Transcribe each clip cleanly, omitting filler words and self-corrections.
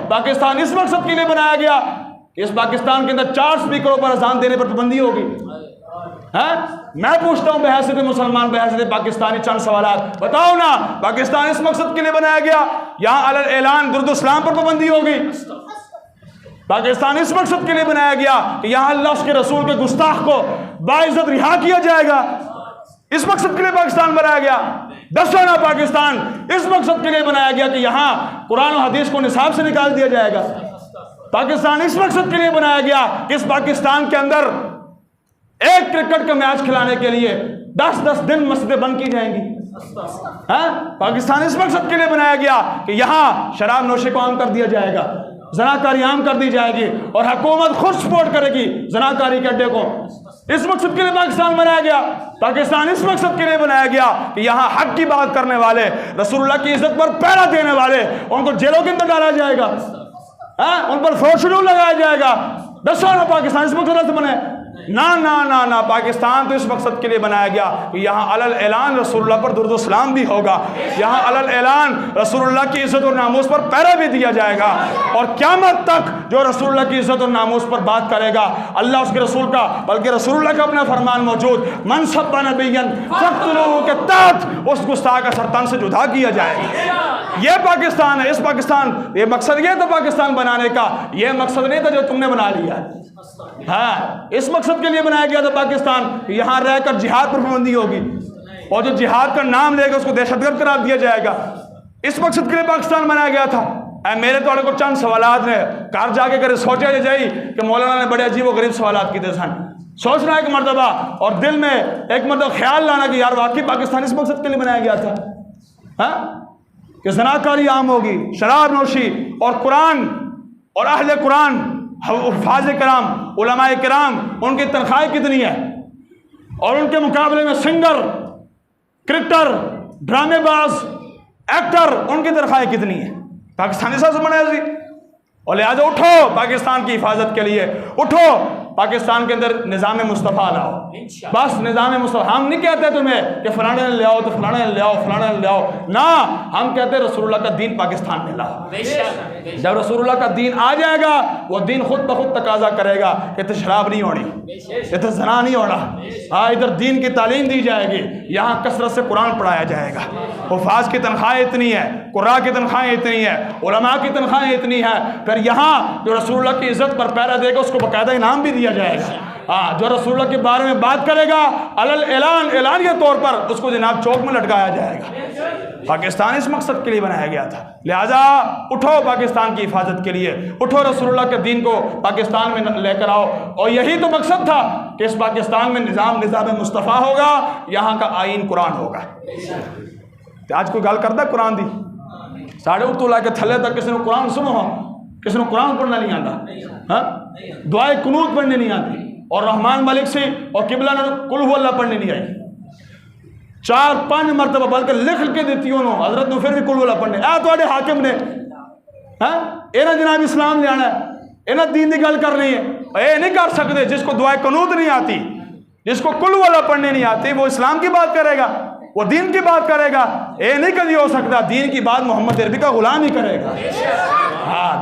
پاکستان اس مقصد کے لیے بنایا گیا کہ اس پاکستان کے اندر 4 سپیکروں پر اذان دینے پر پابندی ہوگی. میں پوچھتا ہوں بحیثیت مسلمان، بحیثیت پاکستانی، چند سوالات بتاؤ نا. پاکستان اس مقصد کے لیے بنایا گیا یہاں علی الاعلان درود اسلام پر پابندی ہوگی. پاکستان اس مقصد کے لیے بنایا گیا کہ یہاں اللہ اس کے رسول کے گستاخ کو باعزت رہا کیا جائے گا. اس مقصد کے لیے پاکستان بنایا گیا. دسو نا پاکستان اس مقصد کے لیے بنایا گیا کہ یہاں قرآن و حدیث کو نصاب سے نکال دیا جائے گا. پاکستان اس مقصد کے لیے بنایا گیا کہ اس پاکستان کے اندر ایک کرکٹ کا میچ کھلانے کے لیے 10 دن مسجدیں بند کی جائیں گی. پاکستان اس مقصد کے لیے بنایا گیا کہ یہاں شراب نوشی کو عام کر دیا جائے گا، زناکاری عام کر دی جائے گی، اور حکومت خود سپورٹ کرے گی زناکاری کے اڈے کو. اس مقصد کے لیے پاکستان بنایا گیا. پاکستان اس مقصد کے لیے بنایا گیا کہ یہاں حق کی بات کرنے والے، رسول اللہ کی عزت پر پہرا دینے والے، ان کو جیلوں کے اندر ڈالا جائے گا، ان پر فوج شیڈول لگایا جائے گا. دسو نا پاکستان اس مقصد سے بنے. نہ پاکستان تو اس مقصد کے لیے بنایا گیا کہ یہاں علی الاعلان رسول اللہ پر درود و سلام بھی ہوگا، یہاں علی الاعلان رسول اللہ کی عزت اور ناموس پر پہرا بھی دیا جائے گا. اور قیامت تک جو رسول اللہ کی عزت اور ناموس پر بات کرے گا، اللہ اس کے رسول کا بلکہ رسول اللہ کا اپنا فرمان موجود، من سب نبی فاقتلوہ کے تحت اس گستاخ کا سر تن سے جدا کیا جائے گا. یہ پاکستان ہے. اس پاکستان یہ مقصد یہ تھا پاکستان بنانے کا، یہ مقصد نہیں تھا جو تم نے بنا لیا. اس مقصد کے لیے بنایا گیا تھا پاکستان. یہاں رہ کر جہاد پر پابندی ہوگی، اور جو جہاد کا نام لے گا اس کو دہشت گرد قرار دیا جائے گا. اس مقصد کے لیے پاکستان بنایا گیا تھا. میرے توڑے کو چند سوالات نے کار جا کے کرے سوچا جائے کہ مولانا نے بڑے عجیب و غریب سوالات کی تھے. سوچنا ایک مرتبہ اور دل میں ایک مرتبہ خیال لانا کہ یار واقعی پاکستان اس مقصد کے لیے بنایا گیا تھا کہ زناکاری عام ہوگی، شراب نوشی، اور قرآن اور اہل قرآن، حفاظ کرام، علماء کرام، ان کی تنخواہیں کتنی ہے، اور ان کے مقابلے میں سنگر، کرکٹر، ڈرامے باز، ایکٹر، ان کی تنخواہیں کتنی ہیں. پاکستانی سا بنایا جی. اور لہٰذا اٹھو پاکستان کی حفاظت کے لیے، اٹھو پاکستان کے اندر نظام مصطفیٰ لاؤ. بس نظام مصطفیٰ. ہم نہیں کہتے تمہیں کہ فلانے نے لے آؤ تو فلانے نے لے آؤ، فلانے نے لے آؤ. نہ، ہم کہتے ہیں رسول اللہ کا دین پاکستان میں لاؤ. جب رسول اللہ کا دین آ جائے گا، وہ دین خود بخود تقاضا کرے گا کہ ادھر شراب نہیں ہونی، ادھر زنا نہیں ہونا، ادھر دین کی تعلیم دی جائے گی، یہاں کثرت سے قرآن پڑھایا جائے گا. حفاظ کی تنخواہیں اتنی ہے، قراء کی تنخواہیں اتنی ہے، علماء کی تنخواہیں اتنی ہے. پھر یہاں جو رسول اللہ کی عزت پر پہرا دے گا اس کو باقاعدہ انعام بھی دیا جائے گا. جو رسول اللہ کے بارے میں بات کرے گا علی الاعلان، اعلانیہ طور پر اس کو جناب چوک میں لٹکایا جائے گا. پاکستان اس مقصد کے لیے بنایا گیا تھا. لہٰذا اٹھو پاکستان کی حفاظت کے لیے، اٹھو رسول اللہ کے دین کو پاکستان میں لے کر آؤ. اور یہی تو مقصد تھا کہ اس پاکستان میں نظام مصطفیٰ ہوگا، یہاں کا آئین قرآن ہوگا. آج کوئی گل کرتا قرآن دی؟ ساڑھے اتو لا کے تھلے تک کسی نے قرآن سنو ہاں، کسی نے قرآن پڑھنا نہیں آتا، دعائے قنوت پڑھنے نہیں آتی، اور رحمان مالک سے اور قبلہ نے قل هو اللہ پڑھنے نہیں آئی. 4-5 مرتبہ بلکہ لکھ کے دیتی انہوں حضرت نے پھر بھی قل هو اللہ پڑھنے. تواڈے حاکم نے انہاں جناب اسلام لے آنا ہے، انہاں دین دی گل کرنی ہے. اے نہیں کر سکتے جس کو دعائے قنوت نہیں آتی، جس کو قل هو اللہ پڑھنے نہیں آتی، وہ اسلام کی بات کرے گا، وہ دین کی بات کرے گا. اے نہیں کبھی ہو سکتا. دین کی بات محمد عربی کا غلام ہی کرے گا.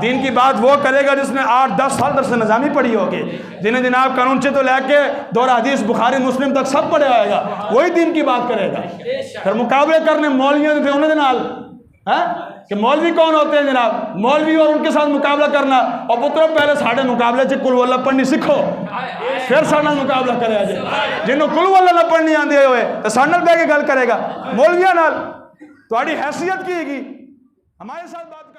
دین کی بات وہ کرے گا جس نے 8-10 سال درس نظامی پڑھی ہوگی، جنہیں جناب قانون سے تو لے کے دور حدیث بخاری مسلم تک سب پڑھے آئے گا، وہی دین کی بات کرے گا. پھر مقابلے کرنے مولویوں تھے انہیں جناب کہ مولوی کون ہوتے ہیں جناب، مولوی اور ان کے ساتھ مقابلہ کرنا. اور پتروں پہلے ساڑھے مقابلے سے قل هو اللہ پڑھنی سیکھو، پھر ساڑھے مقابلہ کرے آجے. جنہوں قل هو اللہ نہ پڑھنی آندے ہوئے تو ساڑھے بے کے گل کرے گا. مولویاں نال تھوڑی حیثیت کی گی، ہمارے ساتھ بات